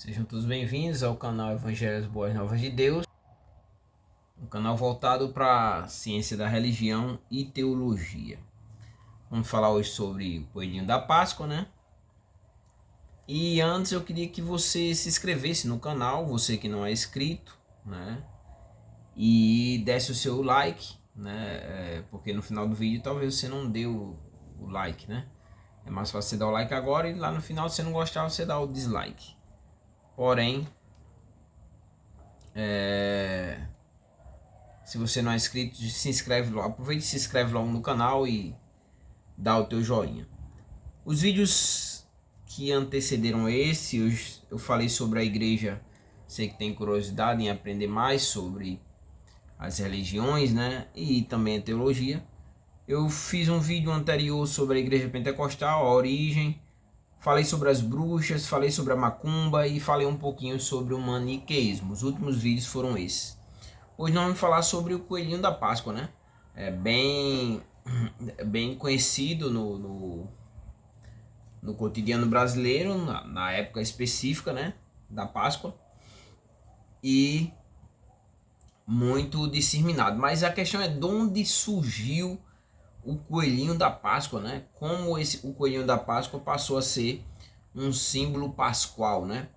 Sejam todos bem-vindos ao canal Evangelhos Boas Novas de Deus, um canal voltado para a ciência da religião e teologia. Vamos falar hoje sobre o coelhinho da Páscoa, né? E antes eu queria que você se inscrevesse no canal, você que não é inscrito, né? E desse o seu like, né? Porque no final do vídeo talvez você não deu o like, né? É mais fácil você dar o like agora e lá no final, se você não gostar, você dá o dislike. Porém, se você não é inscrito, se inscreve logo. Aproveita e se inscreve logo no canal e dá o teu joinha. Os vídeos que antecederam esse, eu falei sobre a igreja. Você que tem curiosidade em aprender mais sobre as religiões, né? E também a teologia. Eu fiz um vídeo anterior sobre a igreja pentecostal, a origem. Falei sobre as bruxas, falei sobre a macumba e falei um pouquinho sobre o maniqueísmo. Os últimos vídeos foram esses. Hoje nós vamos falar sobre o coelhinho da Páscoa, né? É bem conhecido no cotidiano brasileiro, na época específica, né? Da Páscoa. E muito disseminado. Mas a questão é de onde surgiu o coelhinho da Páscoa, né? Como o coelhinho da Páscoa passou a ser um símbolo pascual, né?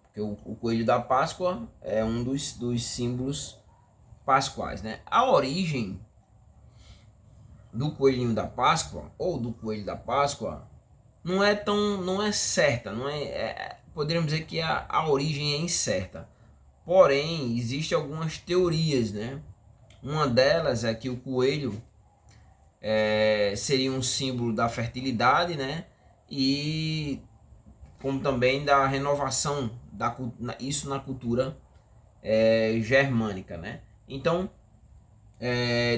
Porque o coelho da Páscoa é um dos símbolos pascuais, né? A origem do coelhinho da Páscoa ou do coelho da Páscoa não é certa, poderíamos dizer que a origem é incerta. Porém, existem algumas teorias, né? Uma delas é que o coelho seria um símbolo da fertilidade, né? E como também da renovação isso na cultura germânica, né? Então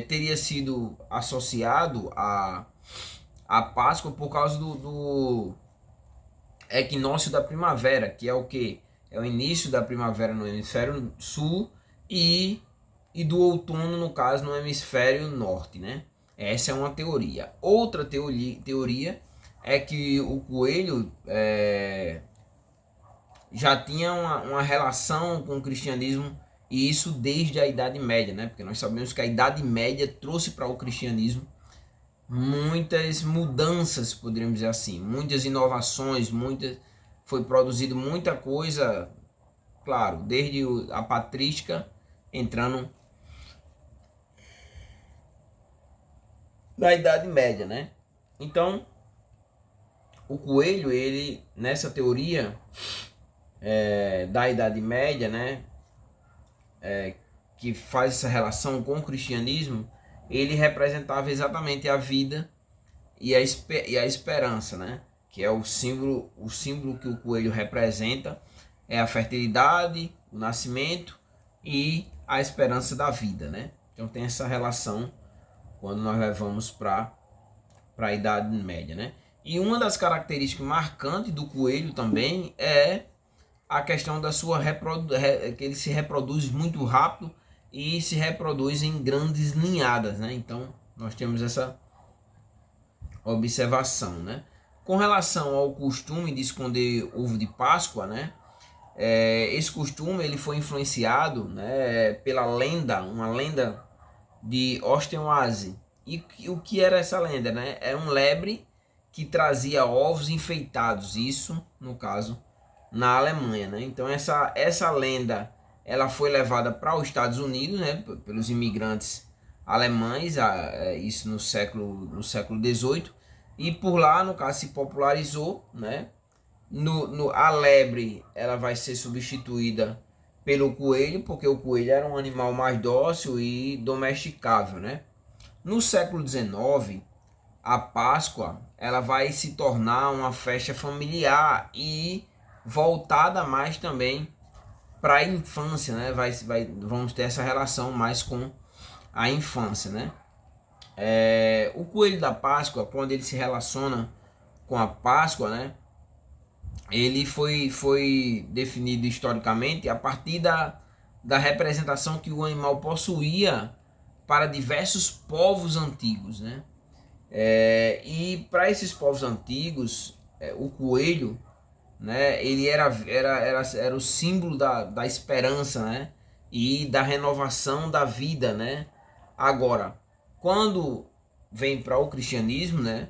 teria sido associado a Páscoa por causa do equinócio da primavera, que é o que? É o início da primavera no hemisfério sul e do outono, no caso, no hemisfério norte, né? Essa é uma teoria. Outra teoria é que o coelho já tinha uma relação com o cristianismo, e isso desde a Idade Média, né? Porque nós sabemos que a Idade Média trouxe para o cristianismo muitas mudanças, poderíamos dizer assim, muitas inovações, foi produzido muita coisa, claro, desde a patrística, entrando na Idade Média, né? Então, o coelho, ele, nessa teoria da Idade Média, né, que faz essa relação com o cristianismo, ele representava exatamente a vida e a esperança, né? Que é o símbolo que o coelho representa é a fertilidade, o nascimento e a esperança da vida, né? Então tem essa relação quando nós levamos para a Idade Média, né? E uma das características marcantes do coelho também é a questão da sua que ele se reproduz muito rápido e se reproduz em grandes ninhadas, né? Então nós temos essa observação, né? Com relação ao costume de esconder ovo de Páscoa, né? Esse costume ele foi influenciado, né, pela lenda, uma lenda de Osterhazy. E o que era essa lenda, né? Era um lebre que trazia ovos enfeitados, isso no caso na Alemanha, né? Então essa lenda ela foi levada para os Estados Unidos, né, pelos imigrantes alemães, isso no século XVIII, e por lá, no caso, se popularizou, né? A lebre ela vai ser substituída pelo coelho, porque o coelho era um animal mais dócil e domesticável, né? No século XIX, a Páscoa ela vai se tornar uma festa familiar e voltada mais também para a infância, né? Vamos ter essa relação mais com a infância, né? O coelho da Páscoa, quando ele se relaciona com a Páscoa, né? Ele foi definido historicamente a partir da representação que o animal possuía para diversos povos antigos, né? E para esses povos antigos, o coelho né? Ele era o símbolo da esperança, né? E da renovação da vida, né? Agora, quando vem para o cristianismo, né?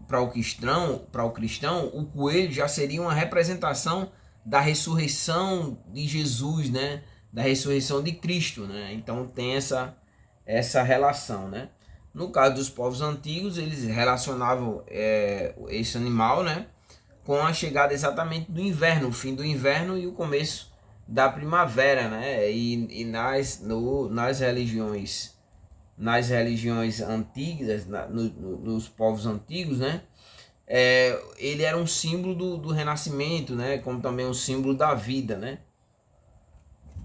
Para o cristão, o coelho já seria uma representação da ressurreição de Jesus, né? Da ressurreição de Cristo, né? Então tem essa relação, né? No caso dos povos antigos, eles relacionavam esse animal, né? Com a chegada exatamente do inverno, o fim do inverno e o começo da primavera, né? E nas religiões antigas, nos povos antigos, né? Ele era um símbolo do renascimento, né? Como também um símbolo da vida, né?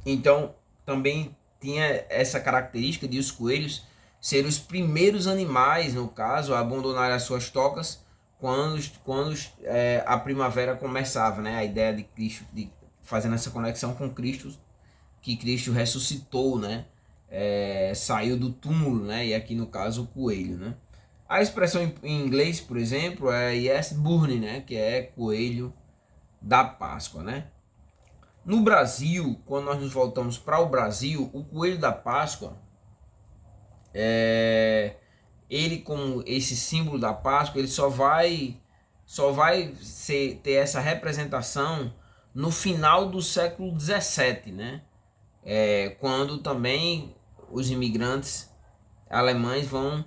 Então também tinha essa característica de os coelhos serem os primeiros animais, no caso, a abandonar as suas tocas quando a primavera começava, né? A ideia de Cristo, fazendo essa conexão com Cristo, que Cristo ressuscitou, né? Saiu do túmulo, né? E aqui no caso o coelho, né? A expressão em inglês, por exemplo, é Yes Burning, né? Que é coelho da Páscoa, né? No Brasil, quando nós nos voltamos para o Brasil, o coelho da Páscoa, ele como esse símbolo da Páscoa, ele só vai ter essa representação no final do século XVII, né? Quando também os imigrantes alemães vão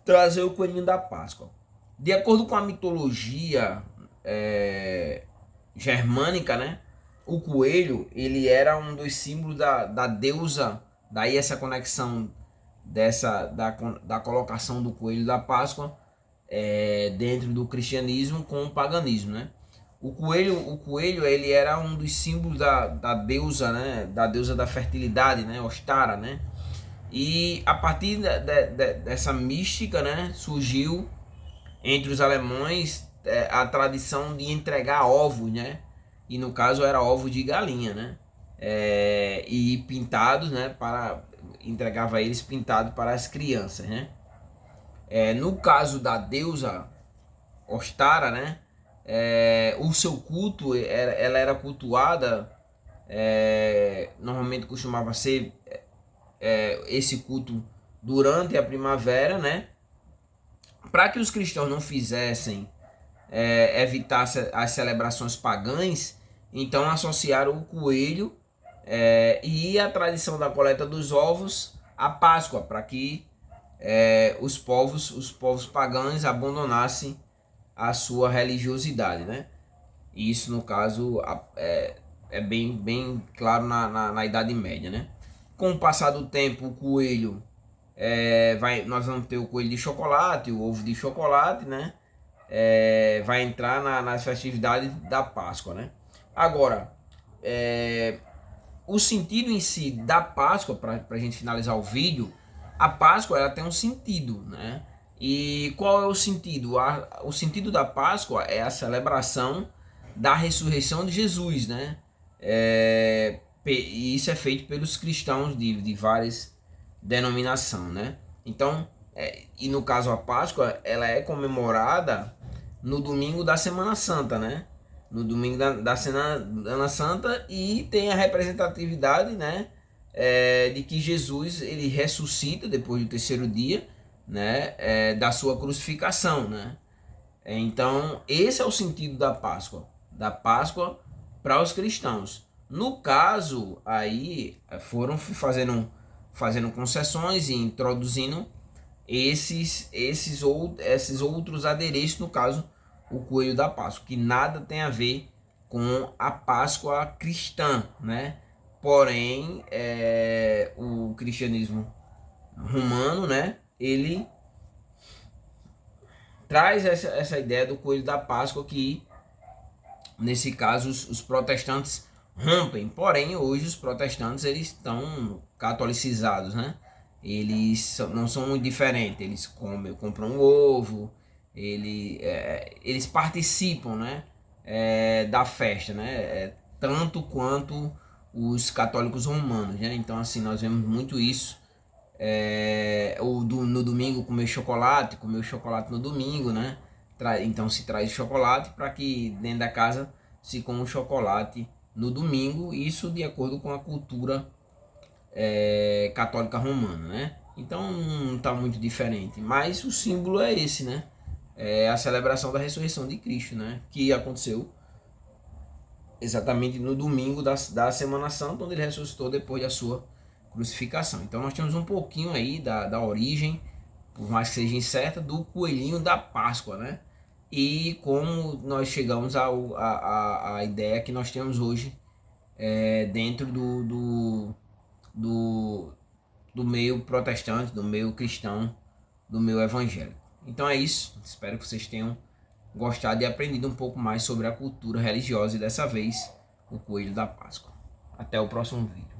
trazer o coelhinho da Páscoa. De acordo com a mitologia germânica, né? O coelho, ele era um dos símbolos da deusa, daí essa conexão da colocação do coelho da Páscoa dentro do cristianismo com o paganismo, né? O coelho ele era um dos símbolos da deusa, né? Da deusa da fertilidade, né? Ostara, né? E a partir dessa mística, né? Surgiu entre os alemães a tradição de entregar ovos, né? E no caso era ovos de galinha, né? E pintados, né? Entregava eles pintados para as crianças, né? No caso da deusa Ostara, né? O seu culto, ela era cultuada, normalmente costumava ser esse culto durante a primavera, né? Para que os cristãos não fizessem evitasse as celebrações pagãs, então associaram o coelho e a tradição da coleta dos ovos à Páscoa, para que os povos pagãos abandonassem a sua religiosidade, né? Isso no caso é bem claro na Idade Média, né? Com o passar do tempo, o coelho nós vamos ter o coelho de chocolate, o ovo de chocolate, né? Vai entrar nas festividades da Páscoa, né? Agora, o sentido em si da Páscoa, para a gente finalizar o vídeo, a Páscoa ela tem um sentido, né? E qual é o sentido? O sentido da Páscoa é a celebração da ressurreição de Jesus, né? E isso é feito pelos cristãos de várias denominações, né? Então, e no caso a Páscoa, ela é comemorada no domingo da Semana Santa, né? No domingo da Semana Santa, e tem a representatividade, né? De que Jesus ele ressuscita depois do terceiro dia, né? Da sua crucificação, né? Então esse é o sentido da Páscoa para os cristãos. No caso aí foram fazendo concessões e introduzindo esses outros adereços, no caso o coelho da Páscoa, que nada tem a ver com a Páscoa cristã, né? Porém, o cristianismo romano, né? Ele traz essa ideia do coelho da Páscoa que, nesse caso, os protestantes rompem. Porém, hoje os protestantes eles estão catolicizados, né? Eles não são muito diferentes. Eles compram um ovo, eles participam, né? Da festa, né? Tanto quanto os católicos romanos, né? Então, assim, nós vemos muito isso ou no domingo comer chocolate no domingo, né? Então se traz chocolate para que dentro da casa se coma chocolate no domingo, isso de acordo com a cultura católica romana, né? Então não está muito diferente, mas o símbolo é esse, né? É a celebração da ressurreição de Cristo, né? Que aconteceu exatamente no domingo da Semana Santa, onde ele ressuscitou depois da sua crucificação. Então nós temos um pouquinho aí da origem, por mais que seja incerta, do coelhinho da Páscoa, né? E como nós chegamos à ideia que nós temos hoje dentro do, do meio protestante, do meio cristão, do meio evangélico. Então é isso, espero que vocês tenham gostado e aprendido um pouco mais sobre a cultura religiosa e dessa vez o coelho da Páscoa. Até o próximo vídeo.